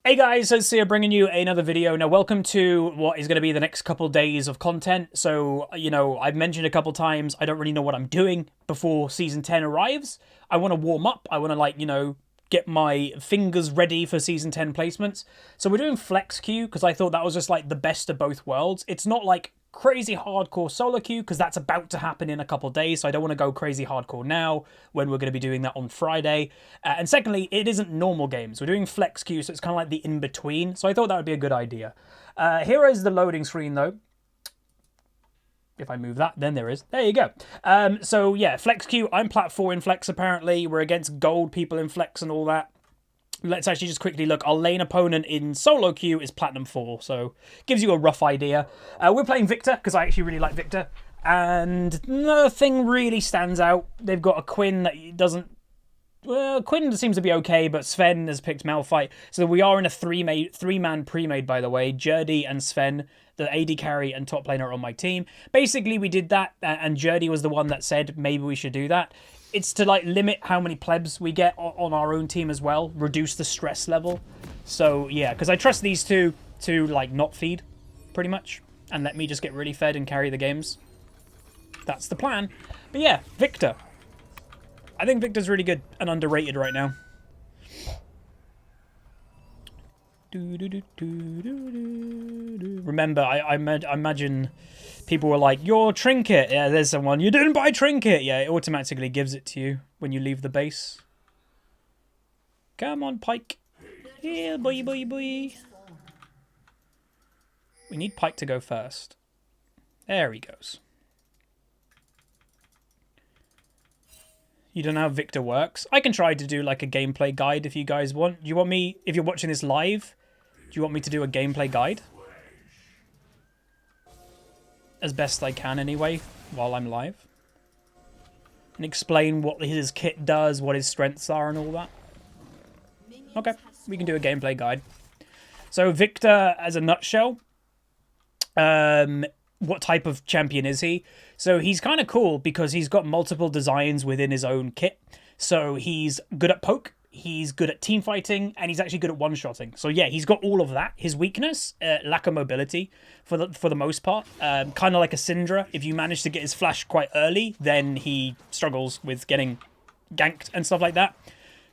Hey guys, it's here bringing you another video. Now, welcome to what is going to be the next couple days of content. So, I've mentioned a couple times, I don't really know what I'm doing before Season 10 arrives. I want to warm up. I want to, get my fingers ready for Season 10 placements. So we're doing Flex Queue, because I thought that was just, the best of both worlds. It's not, crazy hardcore solo queue, because that's about to happen in a couple days, so I don't want to go crazy hardcore now when we're going to be doing that on Friday. And secondly, it isn't normal games. We're doing flex queue, so it's kind of like the in-between, so I thought that would be a good idea. Here is the loading screen, though. If I move that, then there is. There you go. So yeah, flex queue. I'm plat 4 in flex, apparently. We're against gold people in flex and all that. Let's actually just quickly look. Our lane opponent in solo queue is platinum 4, so gives you a rough idea. We're playing Viktor, because I actually really like Viktor, and nothing really stands out. They've got a Quinn that doesn't... Well, Quinn seems to be okay, but Sven has picked Malphite, so we are in a three-man pre-made, by the way. Jerdy and Sven, the AD carry and top laner, are on my team. Basically, we did that, and Jerdy was the one that said maybe we should do that. It's to limit how many plebs we get on our own team as well, reduce the stress level. So yeah, because I trust these two to not feed, pretty much, and let me just get really fed and carry the games. That's the plan. But yeah, Viktor. I think Viktor's really good and underrated right now. Remember, I imagine people were like, your trinket. Yeah, there's someone. You didn't buy trinket. Yeah, it automatically gives it to you when you leave the base. Come on, Pike. Yeah, boy. We need Pike to go first. There he goes. You don't know how Viktor works? I can try to do a gameplay guide if you guys want. Do you want me, if you're watching this live, do you want me to do a gameplay guide? As best I can anyway, while I'm live. And explain what his kit does, what his strengths are and all that. Okay, we can do a gameplay guide. So Viktor, as a nutshell, what type of champion is he? So he's kind of cool because he's got multiple designs within his own kit. So he's good at poke, he's good at team fighting, and he's actually good at one-shotting. So yeah, he's got all of that. His weakness, lack of mobility for the most part. Kind of like a Syndra. If you manage to get his flash quite early, then he struggles with getting ganked and stuff like that.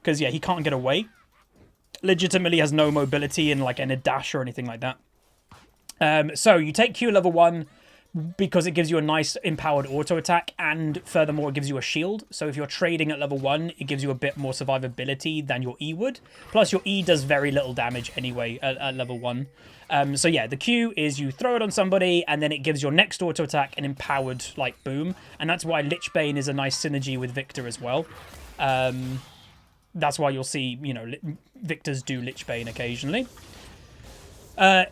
Because yeah, he can't get away. Legitimately has no mobility in any dash or anything like that. So you take Q level 1 because it gives you a nice empowered auto attack, and furthermore it gives you a shield. So if you're trading at level 1, it gives you a bit more survivability than your E would. Plus your E does very little damage anyway at level 1. So yeah, the Q is you throw it on somebody and then it gives your next auto attack an empowered boom, and that's why Lichbane is a nice synergy with Viktor as well. That's why you'll see, Viktors do Lichbane occasionally.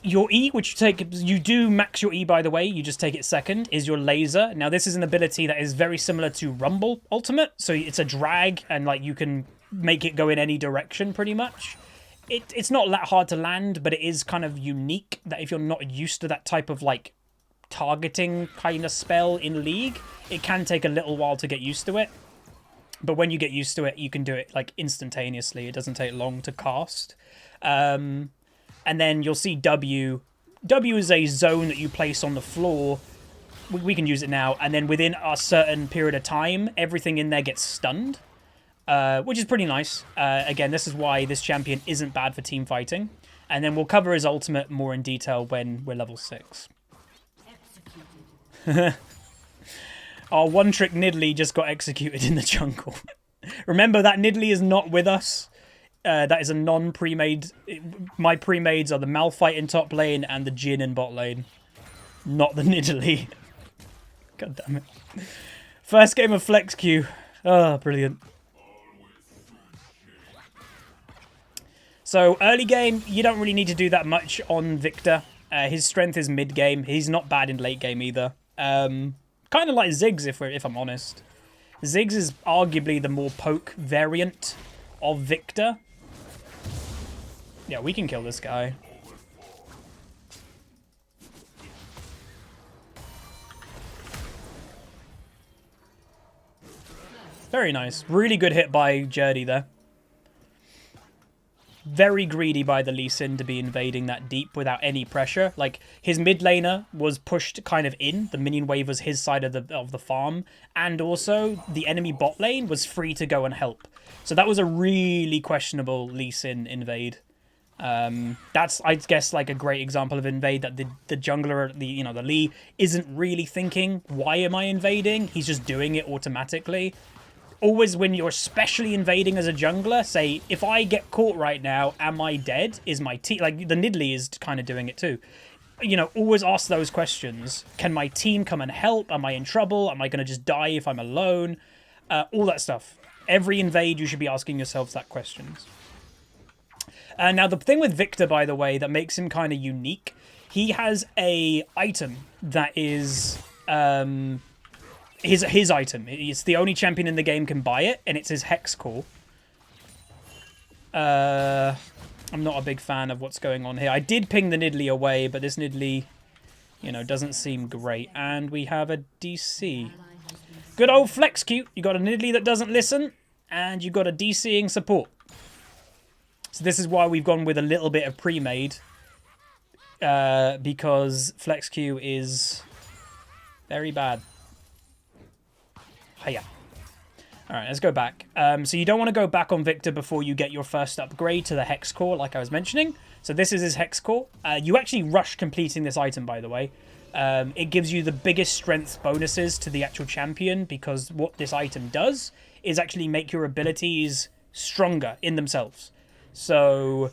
Your E, which you do max your E, by the way, you just take it second, is your laser. Now, this is an ability that is very similar to Rumble Ultimate, so it's a drag, and you can make it go in any direction, pretty much. It's not that hard to land, but it is kind of unique, that if you're not used to that type of, targeting kind of spell in League, it can take a little while to get used to it. But when you get used to it, you can do it, instantaneously. It doesn't take long to cast. And then you'll see W. W is a zone that you place on the floor. We can use it now. And then within a certain period of time, everything in there gets stunned. Which is pretty nice. Again, this is why this champion isn't bad for team fighting. And then we'll cover his ultimate more in detail when we're level 6. Our one-trick Nidalee just got executed in the jungle. Remember, that Nidalee is not with us. That is a non-pre-made. My pre-mades are the Malphite in top lane and the Jhin in bot lane. Not the Nidalee. God damn it. First game of Flex Queue. Oh, brilliant. So, early game, you don't really need to do that much on Viktor. His strength is mid-game. He's not bad in late game either. Kind of like Ziggs, if I'm honest. Ziggs is arguably the more poke variant of Viktor. Yeah, we can kill this guy. Very nice. Really good hit by Jerdy there. very greedy by the Lee Sin to be invading that deep without any pressure. Like, his mid laner was pushed kind of in. The minion wave was his side of the farm. And also, the enemy bot lane was free to go and help. So that was a really questionable Lee Sin invade. That's, I guess, like a great example of invade that the jungler, the Lee, isn't really thinking, why am I invading? He's just doing it automatically. Always when you're especially invading as a jungler, say, if I get caught right now, am I dead? Is my team... Like, the Nidalee is kind of doing it too. You know, always ask those questions. Can my team come and help? Am I in trouble? Am I going to just die if I'm alone? All that stuff. Every invade, you should be asking yourselves that questions. Now, the thing with Viktor, by the way, that makes him kind of unique, he has a item that is... his item. It's the only champion in the game can buy it, and it's his Hex Core. I'm not a big fan of what's going on here. I did ping the Nidalee away, but this Nidalee, you know, doesn't seem great. And we have a DC. Good old flex cute. You got a Nidalee that doesn't listen, and you got a DCing support. So this is why we've gone with a little bit of pre-made, because flex Q is very bad. Hiya. Alright, let's go back. So you don't want to go back on Viktor before you get your first upgrade to the Hex Core, like I was mentioning. So this is his Hex Core. You actually rush completing this item, by the way. It gives you the biggest strength bonuses to the actual champion, because what this item does is actually make your abilities stronger in themselves. So,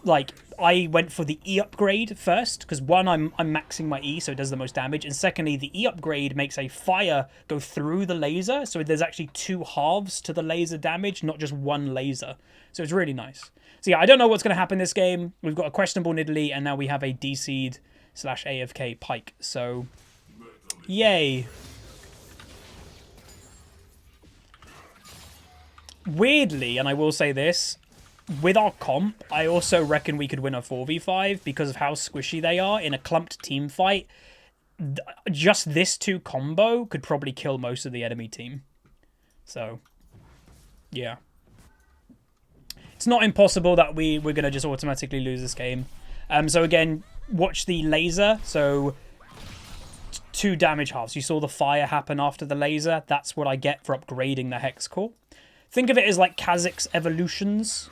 like, I went for the E upgrade first, because one, I'm maxing my E, so it does the most damage, and secondly, the E upgrade makes a fire go through the laser, so there's actually 2 halves to the laser damage, not just 1 laser. So it's really nice. So yeah, I don't know what's going to happen this game. We've got a questionable Nidalee, and now we have a DC'd / AFK Pike, so yay. Weirdly, and I will say this, with our comp, I also reckon we could win a 4v5 because of how squishy they are in a clumped team fight. Just this 2 combo could probably kill most of the enemy team. So, yeah. It's not impossible that we're going to just automatically lose this game. So again, watch the laser. So, 2 damage halves. You saw the fire happen after the laser. That's what I get for upgrading the Hex Core. Think of it as like Kha'Zix's evolutions.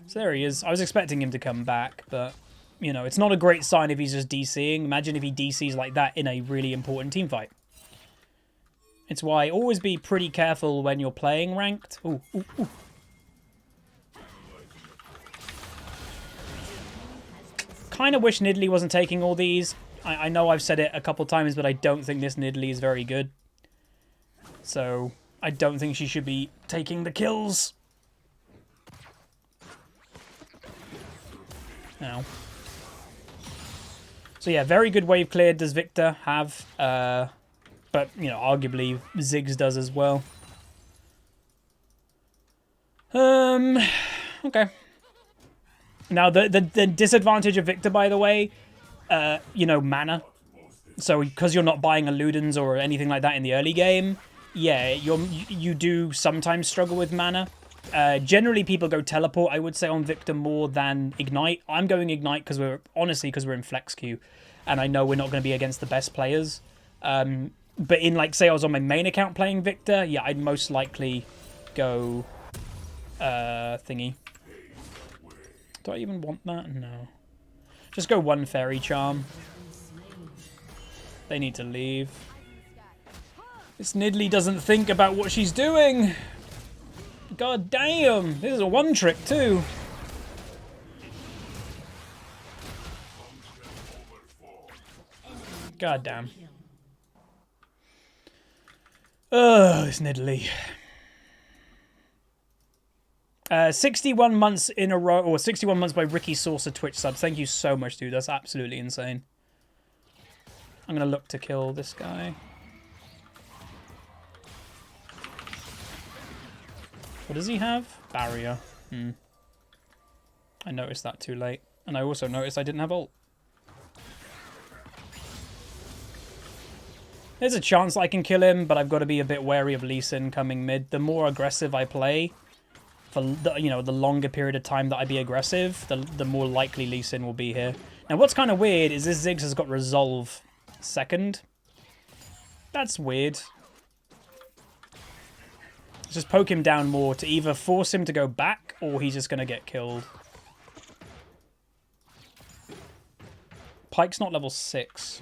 So there he is. I was expecting him to come back, but, you know, it's not a great sign if he's just DCing. Imagine if he DCs like that in a really important team fight. It's why always be pretty careful when you're playing ranked. Ooh, ooh, ooh. Kind of wish Nidalee wasn't taking all these. I know I've said it a couple times, but I don't think this Nidalee is very good. So, I don't think she should be taking the kills. Now. So yeah, very good wave clear does Viktor have. But, you know, arguably Ziggs does as well. Okay. Now, the disadvantage of Viktor, by the way, you know, mana. So, because you're not buying a Ludens or anything like that in the early game, yeah, you do sometimes struggle with mana. Generally, people go teleport, I would say, on Viktor more than Ignite. I'm going Ignite because we're in Flex Queue, and I know we're not going to be against the best players. But in, like, say I was on my main account playing Viktor, yeah, I'd most likely go thingy. Do I even want that? No. Just go 1 Fairy Charm. They need to leave. This Nidalee doesn't think about what she's doing. God damn. This is a 1-trick too. God damn. Oh, this Nidalee. 61 months in a row, or 61 months by Ricky Saucer Twitch sub. Thank you so much, dude. That's absolutely insane. I'm going to look to kill this guy. What does he have? Barrier. I noticed that too late. And I also noticed I didn't have ult. There's a chance I can kill him, but I've got to be a bit wary of Lee Sin coming mid. The more aggressive I play, for the, you know, the longer period of time that I be aggressive, the more likely Lee Sin will be here. Now, what's kind of weird is this Ziggs has got Resolve second. That's weird. Just poke him down more to either force him to go back or he's just going to get killed. Pyke's not level 6.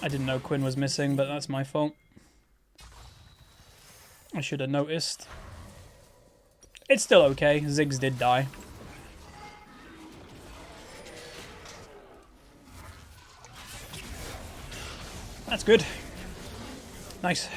I didn't know Quinn was missing, but that's my fault. I should have noticed. It's still okay. Ziggs did die. That's good. Nice.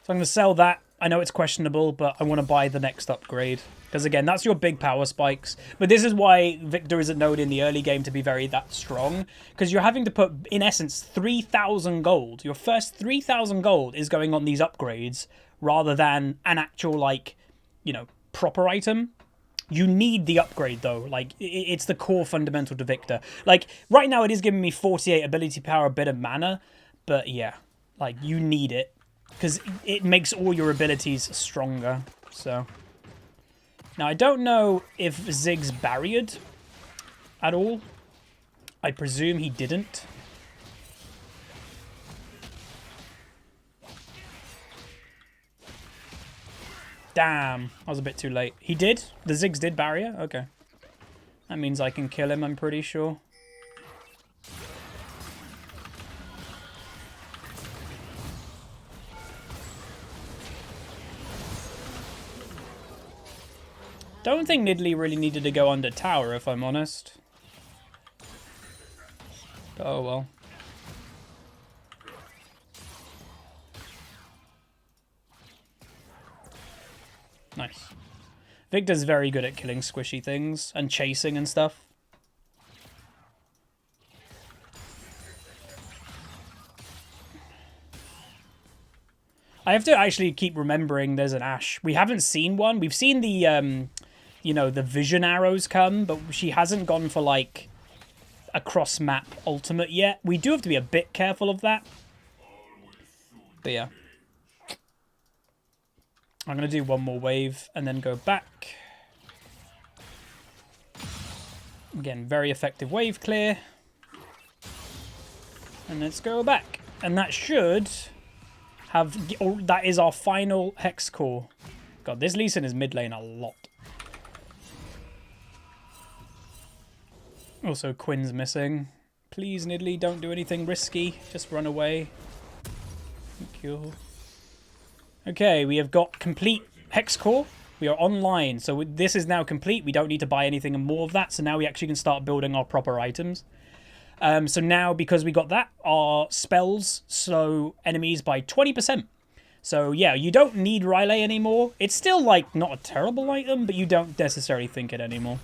So I'm going to sell that. I know it's questionable, but I want to buy the next upgrade. Because again, that's your big power spikes. But this is why Viktor isn't known in the early game to be that strong. Because you're having to put, in essence, 3,000 gold. Your first 3,000 gold is going on these upgrades rather than an actual, like, you know, proper item. You need the upgrade, though. Like, it's the core fundamental to Viktor. Like, right now it is giving me 48 ability power, a bit of mana. But yeah, like, you need it. Because it makes all your abilities stronger. So now, I don't know if Ziggs barriered at all. I presume he didn't. Damn, I was a bit too late. He did? The Ziggs did barrier? Okay. That means I can kill him, I'm pretty sure. Don't think Nidalee really needed to go under tower, if I'm honest. Oh, well. Nice. Viktor's very good at killing squishy things and chasing and stuff. I have to actually keep remembering there's an Ashe. We haven't seen one. We've seen the, you know, the vision arrows come, but she hasn't gone for, like, a cross-map ultimate yet. We do have to be a bit careful of that. But yeah. I'm going to do one more wave and then go back. Again, very effective wave clear. And let's go back. And that should have... Oh, that is our final Hex Core. God, this Lee Sin is mid lane a lot. Also, Quinn's missing. Please, Nidalee, don't do anything risky. Just run away. Thank you. Okay, we have got complete Hex Core. We are online, so this is now complete. We don't need to buy anything and more of that, so now we actually can start building our proper items. So now, because we got that, our spells slow enemies by 20%. So yeah, you don't need Riley anymore. It's still, like, not a terrible item, but you don't necessarily think it anymore.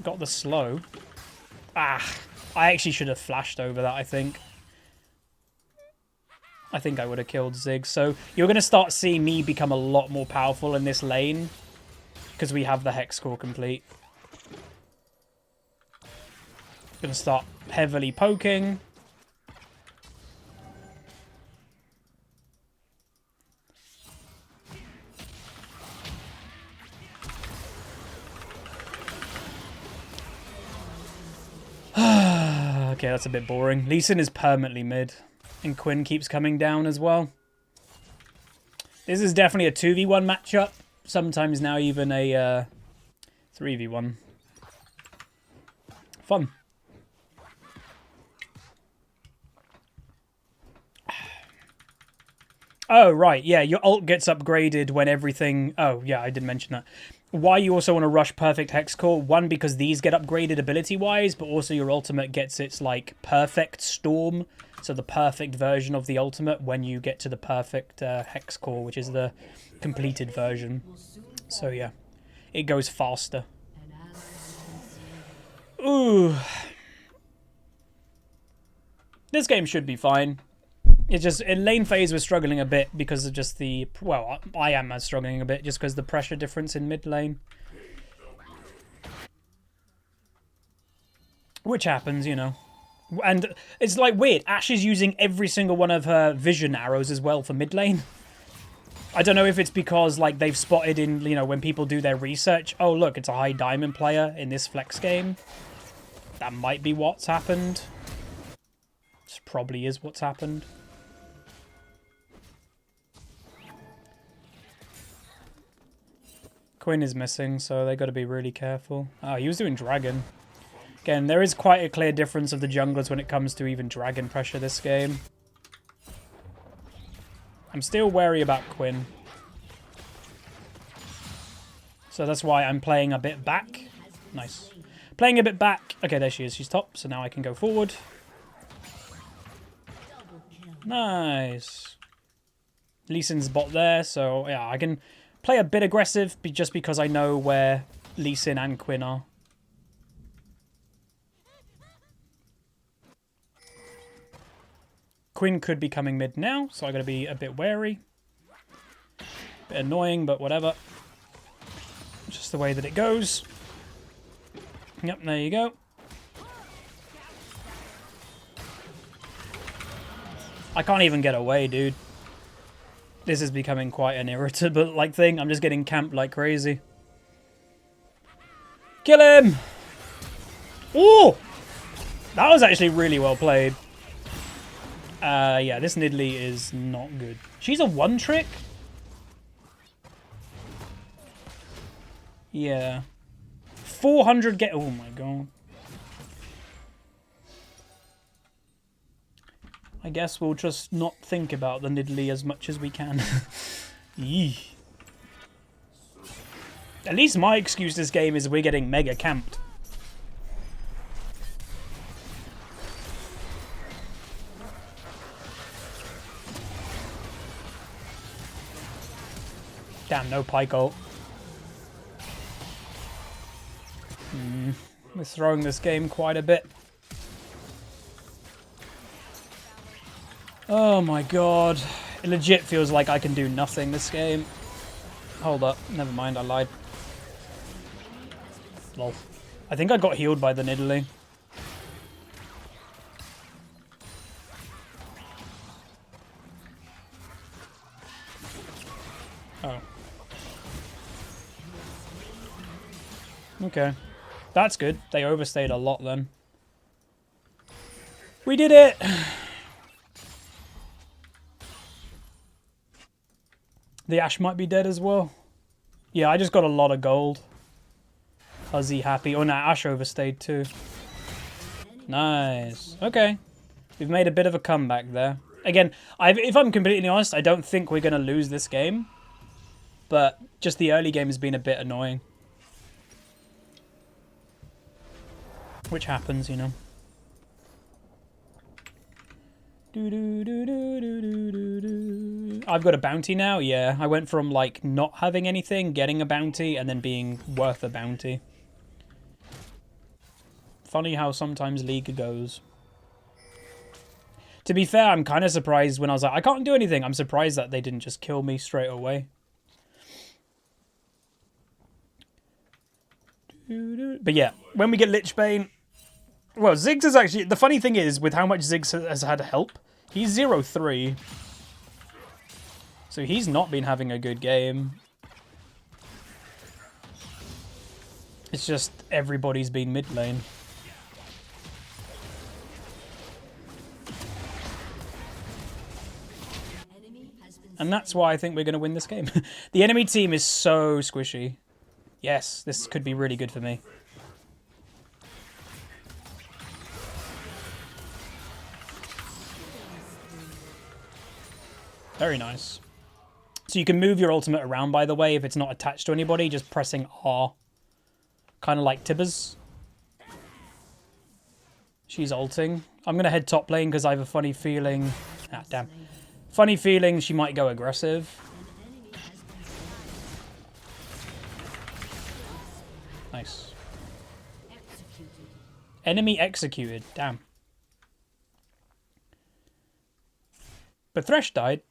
Got the slow. Ah, I actually should have flashed over that, I think. I think I would have killed Ziggs. So you're going to start seeing me become a lot more powerful in this lane because we have the Hex Core complete. Going to start heavily poking. Okay, that's a bit boring. Lee Sin is permanently mid. And Quinn keeps coming down as well. This is definitely a 2v1 matchup. Sometimes now even a 3v1. Fun. Oh, right. Yeah, your ult gets upgraded when everything... Oh, yeah, I did mention that. Why you also want to rush perfect Hex Core? One, because these get upgraded ability-wise, but also your ultimate gets its, like, perfect storm. So the perfect version of the ultimate when you get to the perfect Hex Core, which is the completed version. So, yeah. It goes faster. Ooh. This game should be fine. It's just, in lane phase we're struggling a bit because of just the... Well, I am struggling a bit just because the pressure difference in mid lane. Which happens, you know. And it's like weird. Ashe is using every single one of her vision arrows as well for mid lane. I don't know if it's because like they've spotted in, you know, when people do their research, oh look, it's a high diamond player in this flex game. That might be what's happened. This probably is what's happened. Quinn is missing, so they got to be really careful. Oh, he was doing dragon. Again, there is quite a clear difference of the junglers when it comes to even dragon pressure this game. I'm still wary about Quinn. So that's why I'm playing a bit back. Nice. Playing a bit back. Okay, there she is. She's top, so now I can go forward. Nice. Lee Sin's bot there, so yeah, I can play a bit aggressive just because I know where Lee Sin and Quinn are. Quinn could be coming mid now, so I got to be a bit wary. Bit annoying, but whatever. Just the way that it goes. Yep, there you go. I can't even get away, dude. This is becoming quite an irritable like thing. I'm just getting camped like crazy. Kill him! Oh! That was actually really well played. Yeah, this Nidalee is not good. She's a one trick? Yeah. 400 get... Oh my god. I guess we'll just not think about the Nidalee as much as we can. Yee. At least my excuse this game is we're getting mega camped. Damn, no pike ult. We're throwing this game quite a bit. Oh my god. It legit feels like I can do nothing this game. Hold up. Never mind, I lied. Lol. I think I got healed by the Nidalee. Oh. Okay. That's good. They overstayed a lot then. We did it! The Ashe might be dead as well. Yeah, I just got a lot of gold. Huzzy happy. Oh no, Ashe overstayed too. Nice. Okay. We've made a bit of a comeback there. Again, if I'm completely honest, I don't think we're going to lose this game. But just the early game has been a bit annoying. Which happens, you know. I've got a bounty now, yeah. I went from, like, not having anything, getting a bounty, and then being worth a bounty. Funny how sometimes League goes. To be fair, I'm kind of surprised when I was like, I can't do anything. I'm surprised that they didn't just kill me straight away. But yeah, when we get Lichbane... Well, Ziggs is actually... The funny thing is, with how much Ziggs has had help, he's 0-3. So he's not been having a good game. It's just everybody's been mid lane. And that's why I think we're going to win this game. The enemy team is so squishy. Yes, this could be really good for me. Very nice. So you can move your ultimate around, by the way, if it's not attached to anybody, just pressing R. Kind of like Tibbers. She's ulting. I'm going to head top lane because I have a funny feeling... Ah, damn. Funny feeling she might go aggressive. Nice. Enemy executed. Damn. But Thresh died.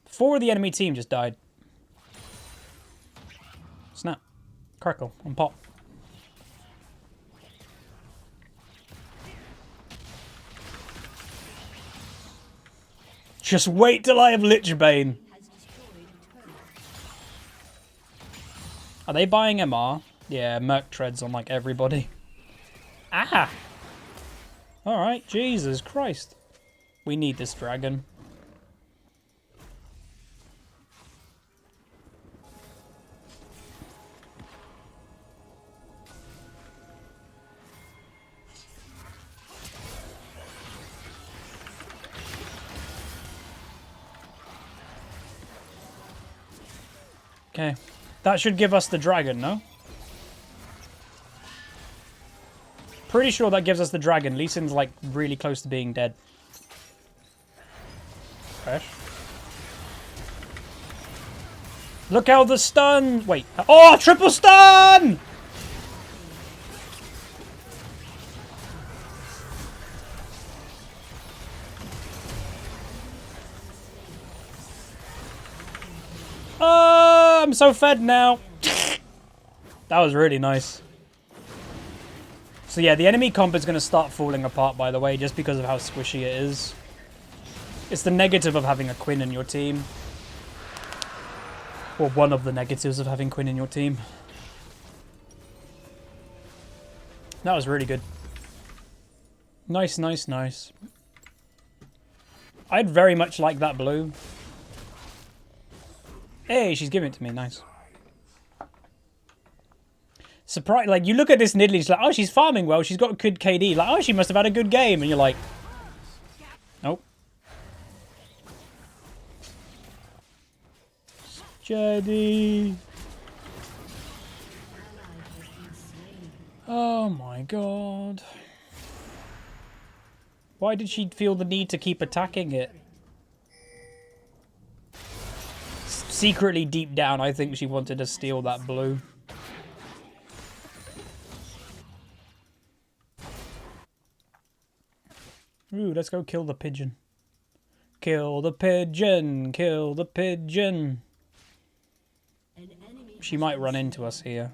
4 of the enemy team just died. Snap. Crackle. On pop. Just wait till I have Lichbane. Are they buying MR? Yeah, Merc treads on like everybody. Ah! Alright, Jesus Christ. We need this dragon. Okay. That should give us the dragon, no? Pretty sure that gives us the dragon. Lee Sin's like really close to being dead. Fresh. Look how the stun... Wait. Oh, triple stun! Oh, I'm so fed now. That was really nice. So yeah, the enemy comp is going to start falling apart, by the way, just because of how squishy it is. It's the negative of having a Quinn in your team. Or one of the negatives of having Quinn in your team. That was really good. Nice, nice, nice. I'd very much like that blue. Hey, she's giving it to me. Nice. Surprise! Like, you look at this Nidalee, she's like, oh, she's farming well. She's got good KD. Like, oh, she must have had a good game. And you're like, nope. Jedi. Oh my god. Why did she feel the need to keep attacking it? Secretly, deep down, I think she wanted to steal that blue. Ooh, let's go kill the pigeon. Kill the pigeon! Kill the pigeon! She might run into us here.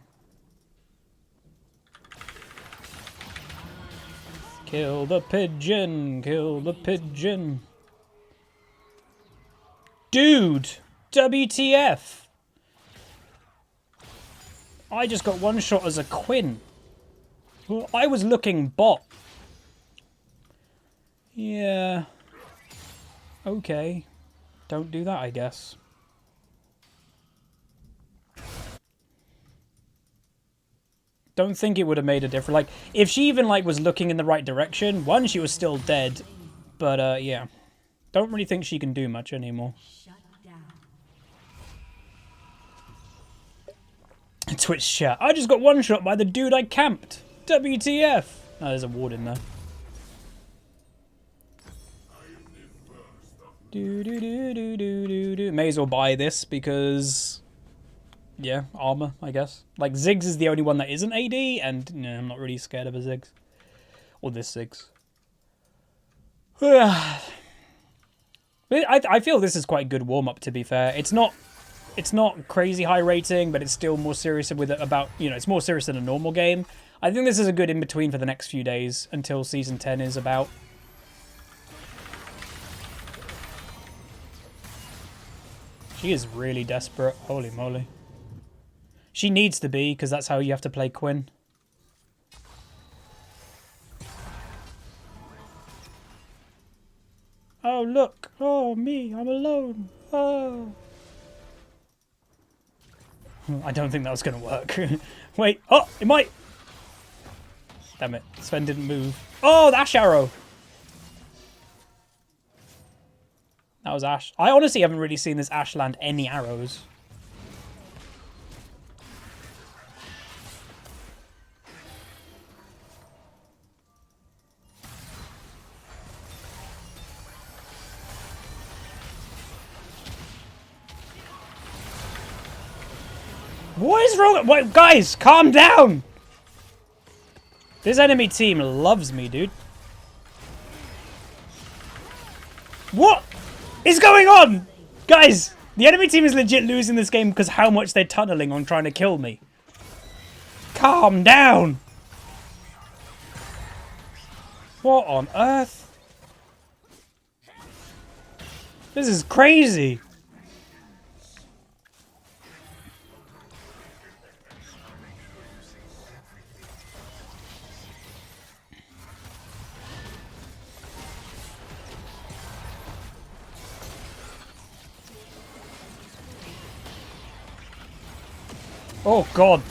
Kill the pigeon! Kill the pigeon! Dude! WTF! I just got one shot as a Quinn. Well, I was looking bot. Yeah. Okay. Don't do that, I guess. Don't think it would have made a difference. Like, if she even, like, was looking in the right direction, one, she was still dead. But, yeah. Don't really think she can do much anymore. Twitch chat. I just got one shot by the dude I camped. WTF. Oh, there's a ward in there. May as well buy this because, yeah, armor, I guess. Like, Ziggs is the only one that isn't AD, and no, I'm not really scared of a Ziggs. Or this Ziggs. I feel this is quite a good warm-up, to be fair. It's not crazy high rating, but it's still more serious with it about, you know, it's more serious than a normal game. I think this is a good in-between for the next few days until Season 10 is about. She is really desperate. Holy moly. She needs to be, because that's how you have to play Quinn. Oh, look. Oh, me. I'm alone. Oh. I don't think that was going to work. Wait. Oh, it might. Damn it. Sven didn't move. Oh, the Ash Arrow. That was Ash. I honestly haven't really seen this Ash land any arrows. What is wrong? Wait, guys, calm down. This enemy team loves me, dude. What is going on? Guys, the enemy team is legit losing this game because how much they're tunneling on trying to kill me. Calm down. What on earth? This is crazy. Oh, God.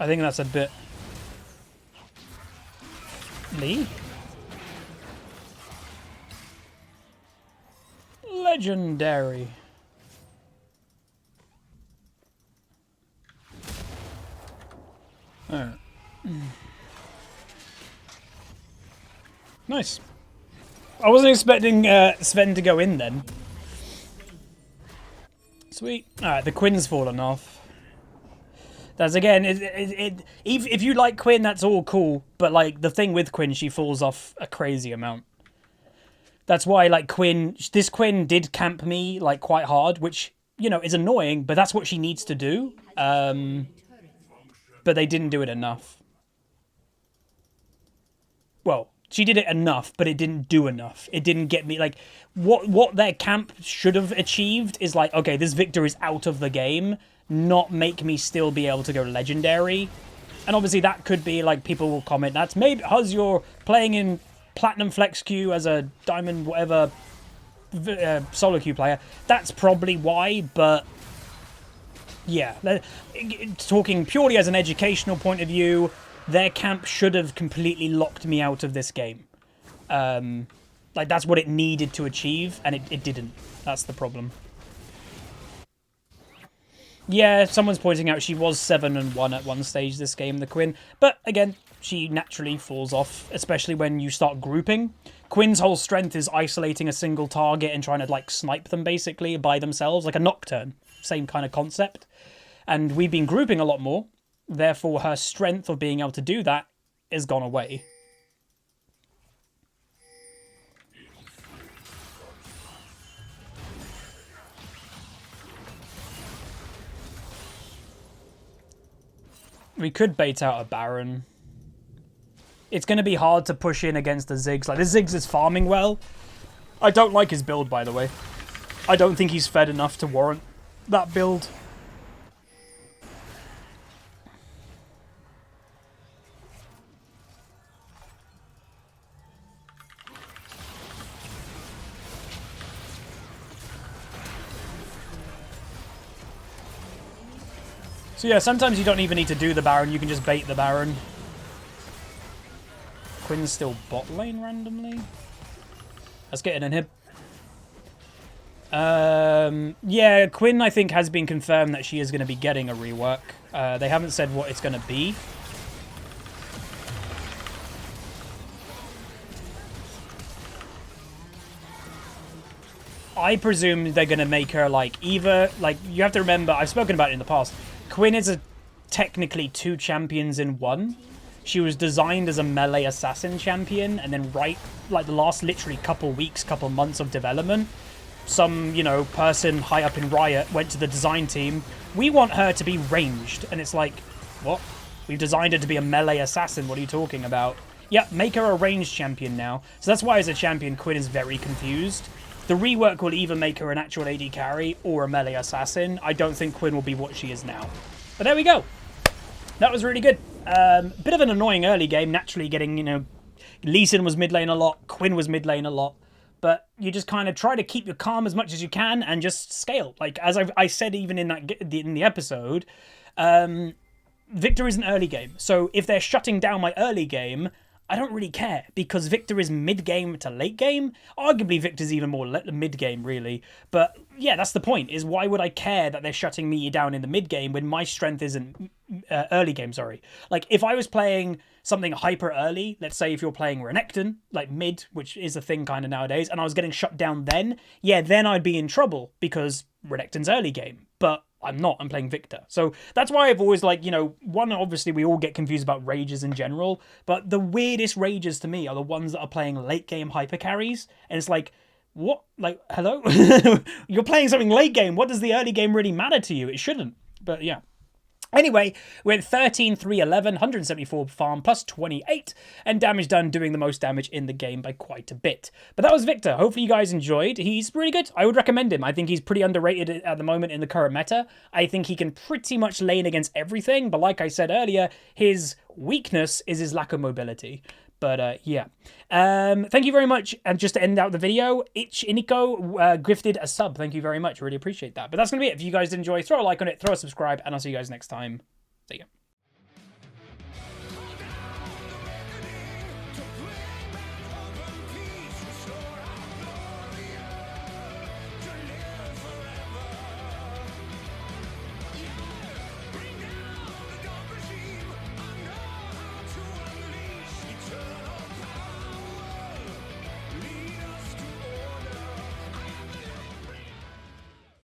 I think that's a bit... Lee? Legendary. Alright. Nice. I wasn't expecting Sven to go in then. Sweet. Alright, the Quinn's fallen off. That's again, if you like Quinn, that's all cool. But like the thing with Quinn, she falls off a crazy amount. That's why like Quinn, this Quinn did camp me like quite hard, which, you know, is annoying, but that's what she needs to do. But they didn't do it enough. Well, she did it enough, but it didn't do enough. It didn't get me, like, what their camp should have achieved is like, okay, this Viktor is out of the game, not make me still be able to go legendary. And obviously that could be, like, people will comment, that's maybe because you're playing in Platinum Flex queue as a Diamond whatever solo queue player. That's probably why, but yeah. Talking purely as an educational point of view, their camp should have completely locked me out of this game. Like, that's what it needed to achieve, and it didn't. That's the problem. Yeah, someone's pointing out she was 7-1 at one stage this game, the Quinn. But, again, she naturally falls off, especially when you start grouping. Quinn's whole strength is isolating a single target and trying to, like, snipe them, basically, by themselves. Like a Nocturne. Same kind of concept. And we've been grouping a lot more. Therefore, her strength of being able to do that has gone away. We could bait out a Baron. It's going to be hard to push in against the Ziggs. Like, the Ziggs is farming well. I don't like his build, by the way. I don't think he's fed enough to warrant that build. So yeah, sometimes you don't even need to do the Baron, you can just bait the Baron. Quinn's still bot lane randomly. Let's get an inhib. Yeah, Quinn I think has been confirmed that she is going to be getting a rework. They haven't said what it's going to be. I presume they're going to make her like either, like, you have to remember, I've spoken about it in the past. Quinn is technically 2 champions in one. She was designed as a melee assassin champion, and then like the last literally couple weeks, couple months of development, some, you know, person high up in Riot went to the design team. We want her to be ranged, and it's like, what? We've designed her to be a melee assassin. What are you talking about? Yeah, make her a ranged champion now. So that's why as a champion, Quinn is very confused. The rework will either make her an actual AD carry or a melee assassin. I don't think Quinn will be what she is now. But there we go. That was really good. Bit of an annoying early game, naturally getting, you know, Lee Sin was mid lane a lot, Quinn was mid lane a lot. But you just kind of try to keep your calm as much as you can and just scale. Like, as I said even in the episode, Viktor is an early game. So if they're shutting down my early game, I don't really care, because Viktor is mid-game to late game. Arguably, Viktor's even more mid-game, really. But yeah, that's the point, is why would I care that they're shutting me down in the mid-game when my strength isn't early game, sorry. Like, if I was playing something hyper early, let's say if you're playing Renekton, like mid, which is a thing kind of nowadays, and I was getting shut down then, yeah, then I'd be in trouble, because Renekton's early game. But I'm not, I'm playing Viktor. So that's why I've always, like, you know, one, obviously we all get confused about rages in general, but the weirdest rages to me are the ones that are playing late game hyper carries, and it's like, what? Like, hello? You're playing something late game, what does the early game really matter to you? It shouldn't. But yeah. Anyway, we're at 13, 3, 11, 174 farm, plus 28, and damage done, doing the most damage in the game by quite a bit. But that was Viktor. Hopefully you guys enjoyed. He's really good. I would recommend him. I think he's pretty underrated at the moment in the current meta. I think he can pretty much lane against everything, but like I said earlier, his weakness is his lack of mobility. But yeah, thank you very much. And just to end out the video, Iniko gifted a sub. Thank you very much. Really appreciate that. But that's going to be it. If you guys did enjoy, throw a like on it, throw a subscribe, and I'll see you guys next time. See ya.